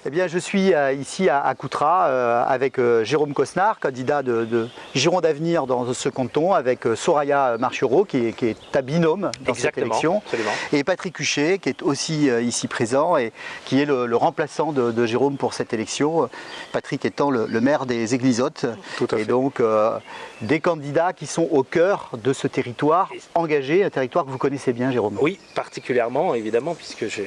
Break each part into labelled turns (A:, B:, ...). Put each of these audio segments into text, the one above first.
A: Eh bien, je suis ici à Coutras avec Jérôme Cosnard, candidat de Gironde Avenir dans ce canton, avec Soraya Marchereau qui est ta binôme dans cette élection,
B: absolument.
A: Et Patrick Huchet qui est aussi ici présent et qui est le remplaçant de Jérôme pour cette élection. Patrick étant le maire des Églisottes.
B: Tout à fait.
A: Et donc des candidats qui sont au cœur de ce territoire engagé, un territoire que vous connaissez bien, Jérôme.
B: Oui, particulièrement évidemment, puisque je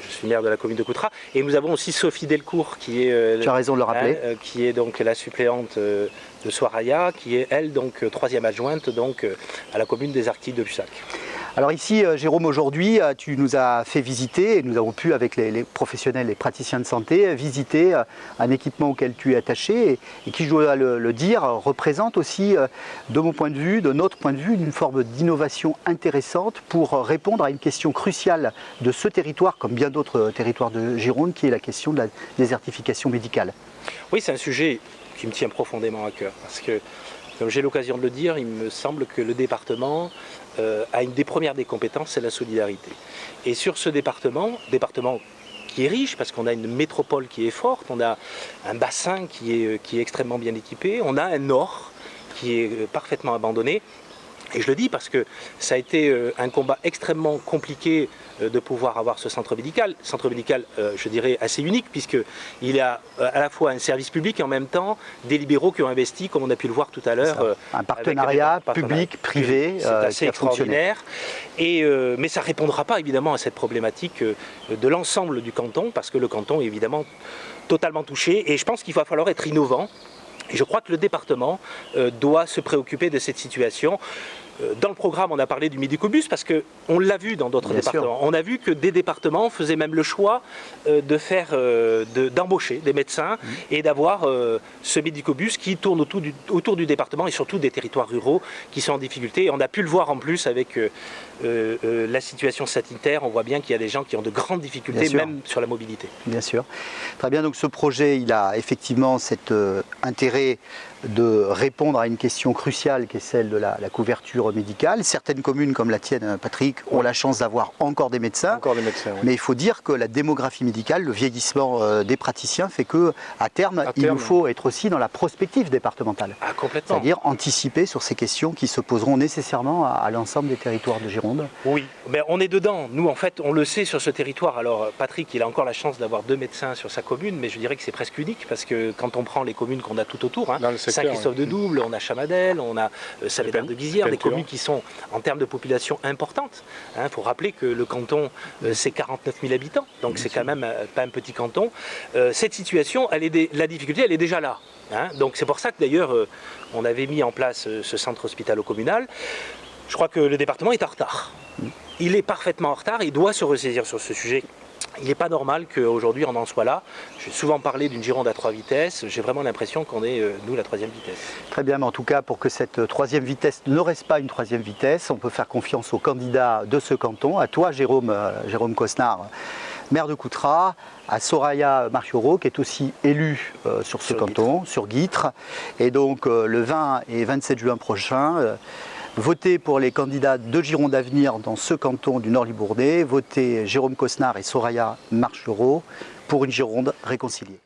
B: suis maire de la commune de Coutras. Et nous avons aussi Sophie Delcourt qui est,
A: tu as raison de le rappeler,
B: qui est donc la suppléante de Soraya, qui est elle donc troisième adjointe donc à la commune des Arctiques de Bussac.
A: Alors ici, Jérôme, aujourd'hui, tu nous as fait visiter, et nous avons pu, avec les professionnels, les praticiens de santé, visiter un équipement auquel tu es attaché et qui, je dois le dire, représente aussi, de mon point de vue, de notre point de vue, une forme d'innovation intéressante pour répondre à une question cruciale de ce territoire, comme bien d'autres territoires de Gironde, qui est la question de la désertification médicale.
B: Oui, c'est un sujet qui me tient profondément à cœur, parce que, comme j'ai l'occasion de le dire, il me semble que le département a une des premières des compétences, c'est la solidarité. Et sur ce département qui est riche, parce qu'on a une métropole qui est forte, on a un bassin qui est extrêmement bien équipé, on a un nord qui est parfaitement abandonné. Et je le dis parce que ça a été un combat extrêmement compliqué de pouvoir avoir ce centre médical, je dirais assez unique, puisqu'il y a à la fois un service public et en même temps des libéraux qui ont investi, comme on a pu le voir tout à l'heure.
A: Un partenariat public-privé
B: c'est assez extraordinaire. Mais ça ne répondra pas évidemment à cette problématique de l'ensemble du canton, parce que le canton est évidemment totalement touché. Et je pense qu'il va falloir être innovant. Et je crois que le département doit se préoccuper de cette situation. Dans le programme, on a parlé du médicobus parce qu'on l'a vu dans d'autres départements. On a vu que des départements faisaient même le choix d'embaucher des médecins et d'avoir ce médicobus qui tourne autour du département et surtout des territoires ruraux qui sont en difficulté. Et on a pu le voir en plus avec la situation sanitaire. On voit bien qu'il y a des gens qui ont de grandes difficultés, même sur la mobilité.
A: Bien sûr. Très bien, donc ce projet, il a effectivement cet intérêt de répondre à une question cruciale qui est celle de la couverture médicale. Certaines communes comme la tienne, Patrick, ont la chance d'avoir encore des médecins.
B: Oui.
A: Mais il faut dire que la démographie médicale, le vieillissement des praticiens fait que à terme, il nous faut être aussi dans la prospective départementale.
B: Ah, complètement.
A: C'est-à-dire anticiper sur ces questions qui se poseront nécessairement à l'ensemble des territoires de Gironde.
B: Oui, mais on est dedans. Nous, en fait, on le sait sur ce territoire. Alors, Patrick, il a encore la chance d'avoir 2 médecins sur sa commune, mais je dirais que c'est presque unique parce que quand on prend les communes qu'on a tout autour, Saint-Christophe-de-Double, on a Chamadel, on a Salébert-de-Guizière, des communes qui sont en termes de population importantes. Il faut rappeler que le canton, c'est 49 000 habitants, donc c'est quand même pas un petit canton. Cette situation, la difficulté, elle est déjà là. Donc c'est pour ça que d'ailleurs, on avait mis en place ce centre hospitalo-communal. Je crois que le département est en retard. Il est parfaitement en retard, il doit se ressaisir sur ce sujet. Il n'est pas normal qu'aujourd'hui on en soit là. J'ai souvent parlé d'une Gironde à 3 vitesses. J'ai vraiment l'impression qu'on est, nous, la 3e vitesse.
A: Très bien, mais en tout cas, pour que cette 3e vitesse ne reste pas une 3e vitesse, on peut faire confiance aux candidats de ce canton, à toi, Jérôme Cosnard, maire de Coutras, à Soraya Marchereau, qui est aussi élue sur ce canton, sur Guîtres. Et donc, le 20 et 27 juin prochain, votez pour les candidats de Gironde Avenir dans ce canton du Nord-Libournais. Votez Jérôme Cosnard et Soraya Marchereau pour une Gironde réconciliée.